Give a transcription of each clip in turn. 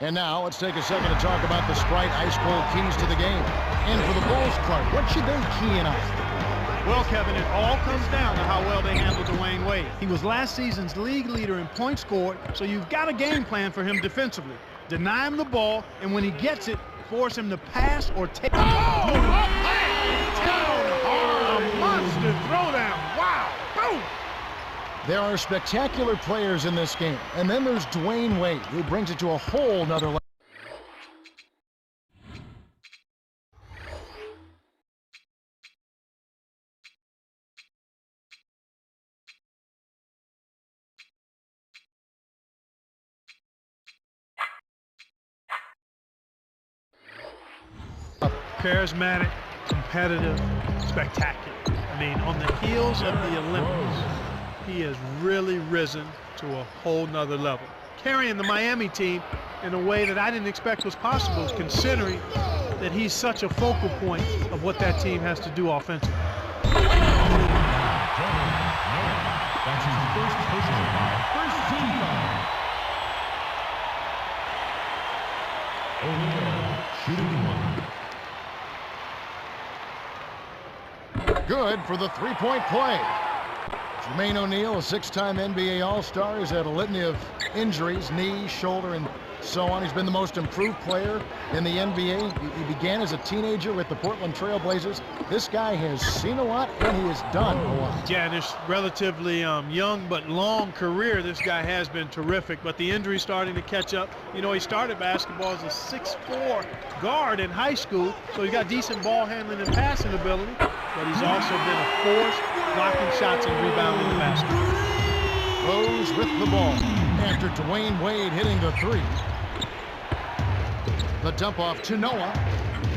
And now let's take a second to talk about the Sprite Ice Cold keys to the game. And for the Bulls, Clark, what should they key in on? Well, Kevin, it all comes down to how well they handle Dwayne Wade. He was last season's league leader in points scored, so you've got a game plan for him defensively. Deny him the ball, and when he gets it, force him to pass or take. Oh, up high, down hard, a monster throwdown. Wow, boom. There are spectacular players in this game, and then there's Dwayne Wade, who brings it to a whole nother level. Charismatic, competitive, spectacular. I mean, on the heels of the Olympics, he has really risen to a whole nother level, carrying the Miami team in a way that I didn't expect was possible, considering that he's such a focal point of what that team has to do offensively. That's his first personal foul. First team foul. O'Neal shooting one. Good for the three-point play. Jermaine O'Neal, a six-time NBA All-Star, has had a litany of injuries, knee, shoulder, and so on. He's been the most improved player in the NBA. He began as a teenager with the Portland Trail Blazers. This guy has seen a lot, and he has done a lot. Yeah, this relatively young but long career, this guy has been terrific, but the injury's starting to catch up. You know, he started basketball as a 6'4" guard in high school, so he's got decent ball handling and passing ability, but he's also been a force, blocking shots and rebounding the basket. Rose with the ball after Dwayne Wade hitting the three. The dump off to Noah,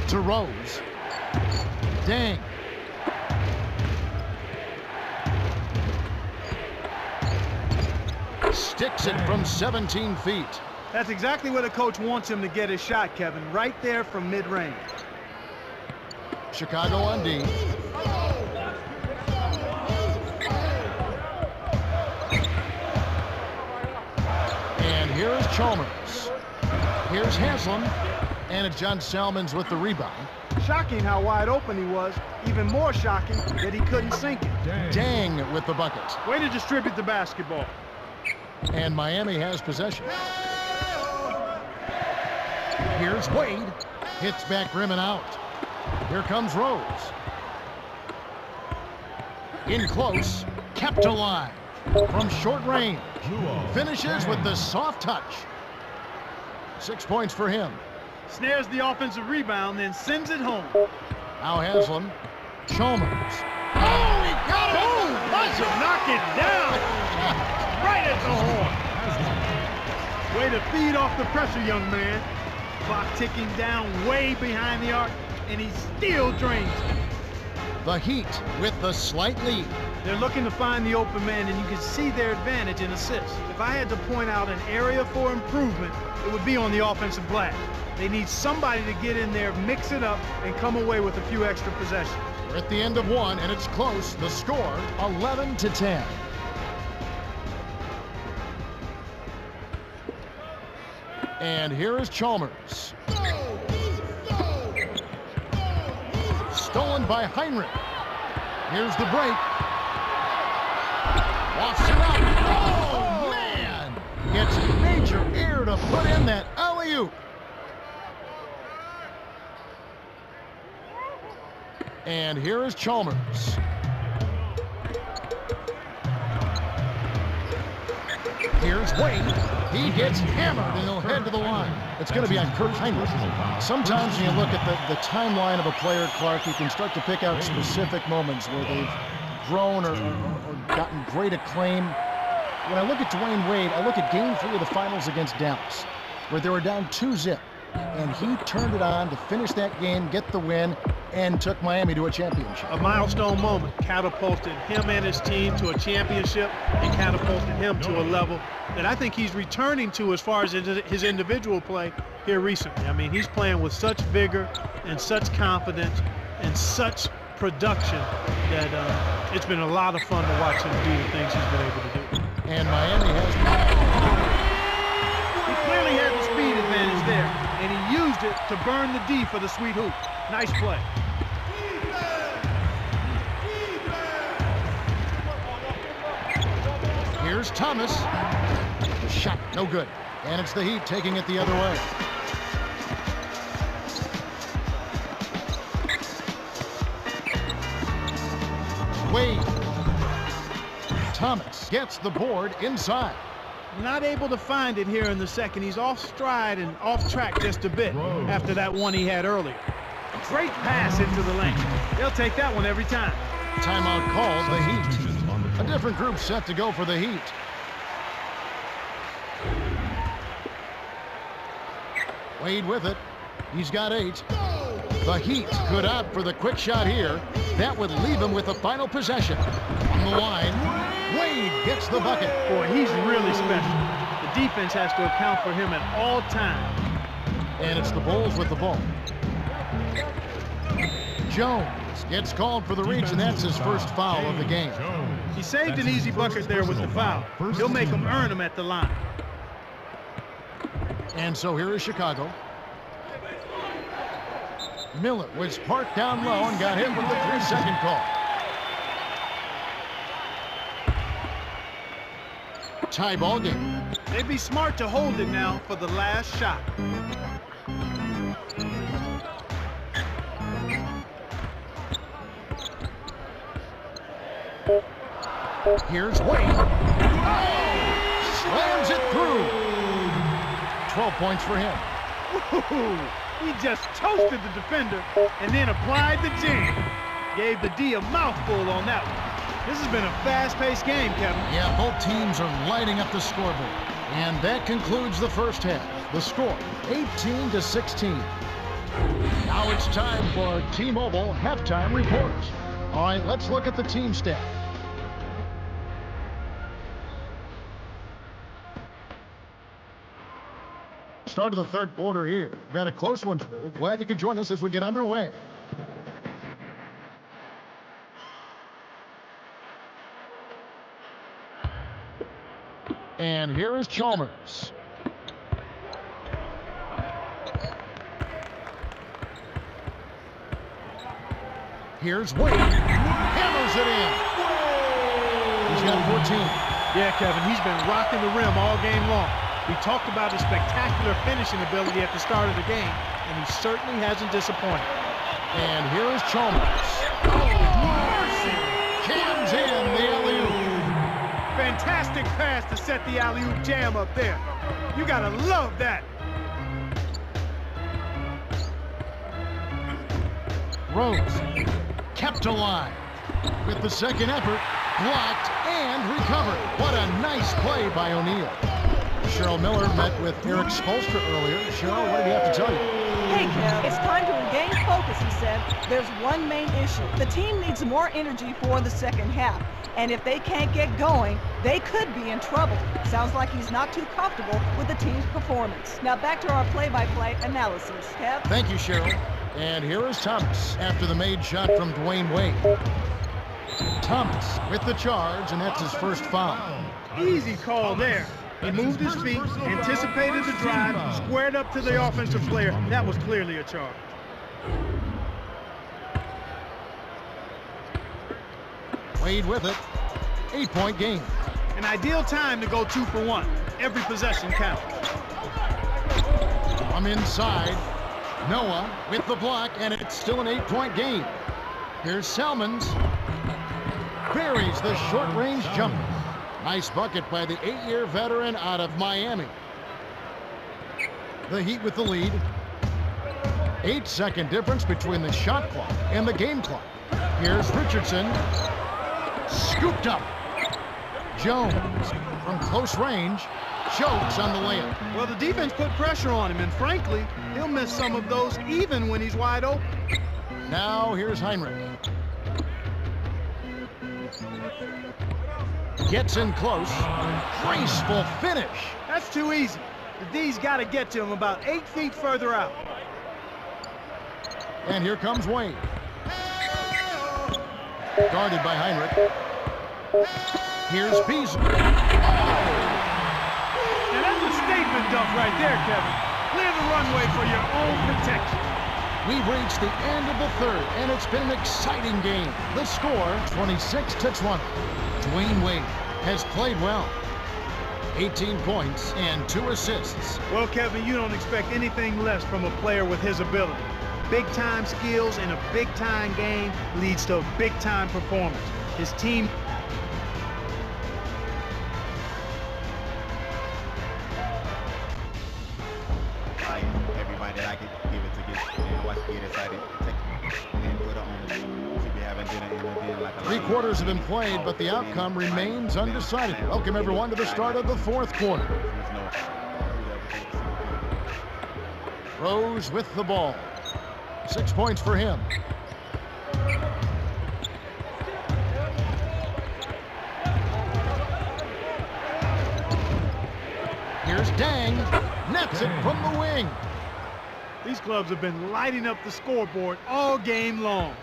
to Rose. Dang. Sticks it from 17 feet. That's exactly where the coach wants him to get his shot, Kevin, right there from mid-range. Chicago on D. And here's Chalmers. Here's Haslam. And it's John Salmons with the rebound. Shocking how wide open he was. Even more shocking that he couldn't sink it. Dang with the bucket. Way to distribute the basketball. And Miami has possession. Here's Wade. Hits back rim and out. Here comes Rose. In close. Kept alive. From short range. Finishes with the soft touch. 6 points for him. Snares the offensive rebound, then sends it home. Now Haslam. Chalmers. Oh, he got it. Boom! Buzzer, knock it down. Right at the horn. Way to feed off the pressure, young man. Clock ticking down way behind the arc, and he still drains it. The Heat with the slight lead. They're looking to find the open man, and you can see their advantage in assists. If I had to point out an area for improvement, it would be on the offensive glass. They need somebody to get in there, mix it up, and come away with a few extra possessions. We're at the end of one, and it's close. The score, 11-10. And here is Chalmers. Stolen by Heinrich. Here's the break. Wafts it up. Oh, man! It's major air to put in that alley-oop. And here is Chalmers. Here's Wade. He gets hammered and he'll head to the line. It's going to be on Kurt Heinrich. Sometimes when you look at the timeline of a player, Clark, you can start to pick out specific moments where they've grown or gotten great acclaim. When I look at Dwayne Wade, I look at Game 3 of the Finals against Dallas, where they were down 2-0. And he turned it on to finish that game, get the win, and took Miami to a championship. A milestone moment catapulted him and his team to a championship and catapulted him to a level that I think he's returning to as far as his individual play here recently. I mean, he's playing with such vigor and such confidence and such production that it's been a lot of fun to watch him do the things he's been able to do. And Miami has... He clearly had the speed advantage here to burn the D for the sweet hoop. Nice play. Here's Thomas. Shot, no good. And it's the Heat taking it the other way. Wade. Thomas gets the board inside. Not able to find it here in the second. He's off stride and off track just a bit after that one he had earlier. Great pass into the lane. They'll take that one every time. Timeout called the Heat. A different group set to go for the Heat. Wade with it. He's got 8. The Heat could opt for the quick shot here. That would leave him with the final possession. On the line, Wade gets the bucket. Boy, he's really special. The defense has to account for him at all times. And it's the Bulls with the ball. Jones gets called for the reach, and that's his first foul of the game. He saved an easy bucket there with the foul. He'll make them earn them at the line. And so here is Chicago. Miller was parked down low and got hit with the 3-second call. Tie ball game. They'd be smart to hold it now for the last shot. Here's Wade. Slams it through. 12 points for him. He just toasted the defender and then applied the jam. Gave the D a mouthful on that one. This has been a fast-paced game, Kevin. Yeah, both teams are lighting up the scoreboard. And that concludes the first half. The score, 18-16. Now it's time for T-Mobile halftime reports. All right, let's look at the team stats. Start of the third quarter here. We've got a close one. Glad you could join us as we get underway. And here is Chalmers. Here's Wade. Hammers it in. He's got 14. Yeah, Kevin, he's been rocking the rim all game long. We talked about his spectacular finishing ability at the start of the game, and he certainly hasn't disappointed. And here is Chalmers. Oh, mercy! Cams in the alley-oop. Fantastic pass to set the alley-oop jam up there. You gotta love that. Rose kept alive with the second effort, blocked and recovered. What a nice play by O'Neal. Cheryl Miller met with Eric Spoelstra earlier. Cheryl, what did he have to tell you? Hey, Kev, it's time to regain focus, he said. There's one main issue. The team needs more energy for the second half. And if they can't get going, they could be in trouble. Sounds like he's not too comfortable with the team's performance. Now back to our play-by-play analysis. Kev? Thank you, Cheryl. And here is Thomas after the made shot from Dwayne Wade. Thomas with the charge, and that's his first foul. Easy call there. He moved his feet, anticipated the drive, squared up to the offensive player. That was clearly a charge. Wade with it. 8-point game. An ideal time to go 2 for 1. Every possession counts. From inside, Noah with the block, and it's still an 8-point game. Here's Salmons. Buries the short-range jumper. Nice bucket by the 8-year veteran out of Miami. The Heat with the lead. 8-second difference between the shot clock and the game clock. Here's Richardson. Scooped up. Jones from close range chokes on the layup. Well, the defense put pressure on him, and frankly, he'll miss some of those even when he's wide open. Now here's Heinrich. Gets in close. Graceful finish. That's too easy. The D's got to get to him about 8 feet further out. And here comes Wade. Guarded by Heinrich. Here's Beasley. And that's a statement dunk right there, Kevin. Clear the runway for your own protection. We've reached the end of the third, and it's been an exciting game. The score, 26-20. Dwayne Wade has played well. 18 points and 2 assists. Well, Kevin, you don't expect anything less from a player with his ability. Big-time skills in a big-time game leads to a big-time performance. His team... Everybody that I could give it to get watch get excited, and then put it on the should be having dinner like a 3 quarters have been played, but the outcome remains undecided. Welcome everyone to the start of the 4th quarter. Rose with the ball. 6 points for him. Here's Dang. Nets it from the wing. These clubs have been lighting up the scoreboard all game long.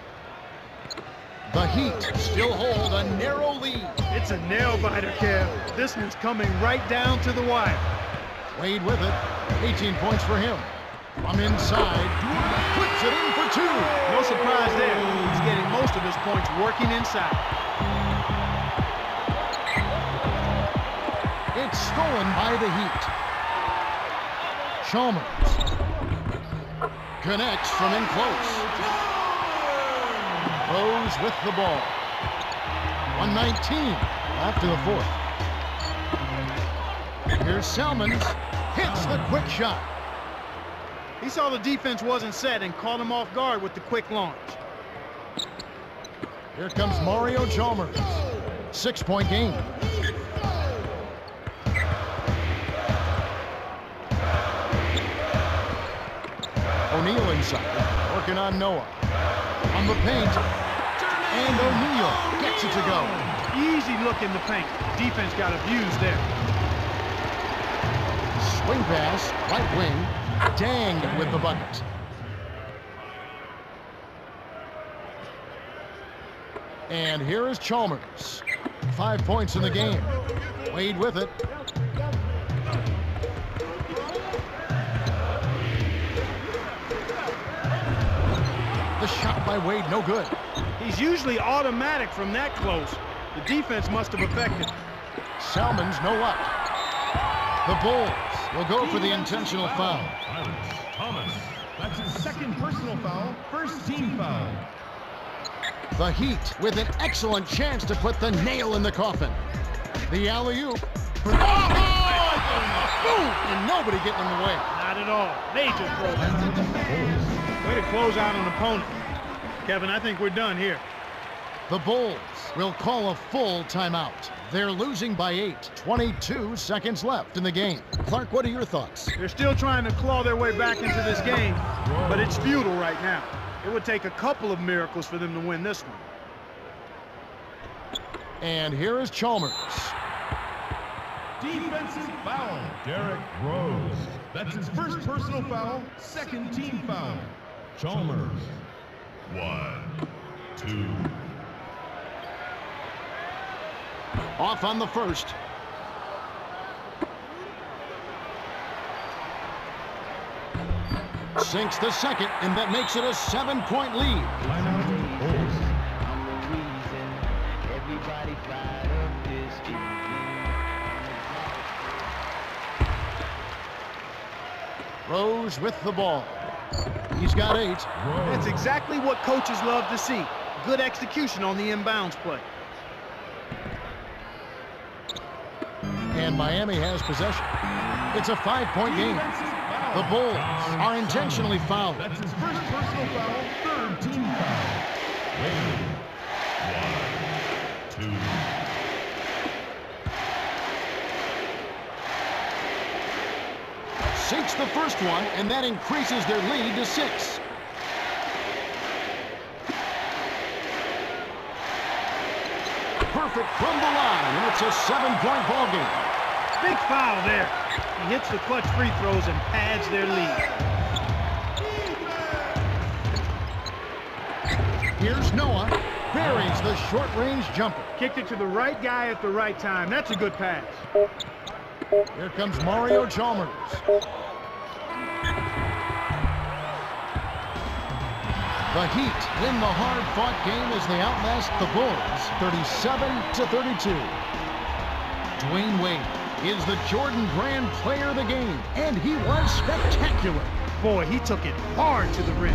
The Heat still hold a narrow lead. It's a nail-biter, Kev. This one's coming right down to the wire. Wade with it. 18 points for him. From inside, puts it in for 2. No surprise there. He's getting most of his points working inside. It's stolen by the Heat. Chalmers connects from in close. Rose with the ball. 119 after the 4th. Here's Selmans. Hits the quick shot. He saw the defense wasn't set and caught him off guard with the quick launch. Here comes Mario Chalmers. 6-point game. O'Neal inside, working on Noah. On the paint, and O'Neal gets it to go. Easy look in the paint. Defense got abused there. Swing pass, right wing. Dang with the bucket. And here is Chalmers. 5 points in the game. Wade with it. The shot by Wade, no good. He's usually automatic from that close. The defense must have affected. Salmons, no luck. The Bulls will go for the intentional foul. Thomas. That's his 2nd personal foul, 1st team foul. The Heat with an excellent chance to put the nail in the coffin. The alley-oop. Oh! Boom! And nobody getting in the way. Not at all. Major throw. Way to close out an opponent. Kevin, I think we're done here. The Bulls will call a full timeout. They're losing by 8. 22 seconds left in the game. Clark, what are your thoughts? They're still trying to claw their way back into this game, but it's futile right now. It would take a couple of miracles for them to win this one. And here is Chalmers. Defensive foul, Derrick Rose. That's his 1st personal foul, 2nd team foul. Chalmers. 1, 2. Off on the first. Sinks the second, and that makes it a 7-point lead. Timeout, Bulls. I'm the reason everybody fired up this evening. Rose with the ball. He's got 8. That's exactly what coaches love to see. Good execution on the inbounds play. And Miami has possession. It's a 5-point game. The Bulls are intentionally fouled. That's his 1st personal foul, 3rd team foul. Wade. 1, 2. Sinks the first one, and that increases their lead to 6. Perfect from the line, and it's a 7-point ball game. Big foul there. He hits the clutch free throws and pads their lead. Here's Noah. Buries the short-range jumper. Kicked it to the right guy at the right time. That's a good pass. Here comes Mario Chalmers. The Heat win the hard-fought game as they outlast the Bulls 37-32. Dwayne Wade is the Jordan Brand player of the game, and he was spectacular. Boy, he took it hard to the rim.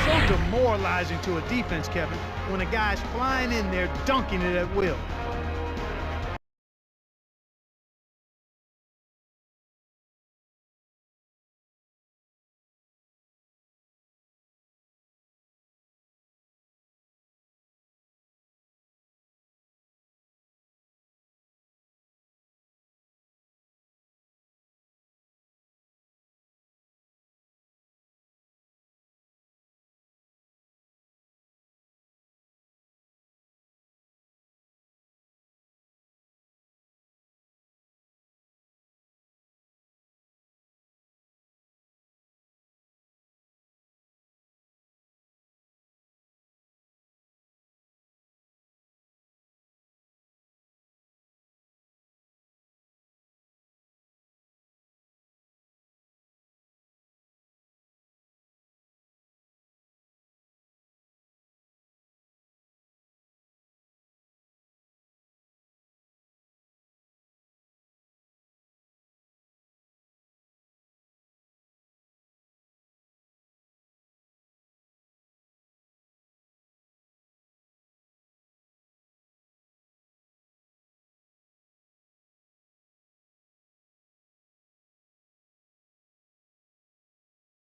So demoralizing to a defense, Kevin, when a guy's flying in there dunking it at will.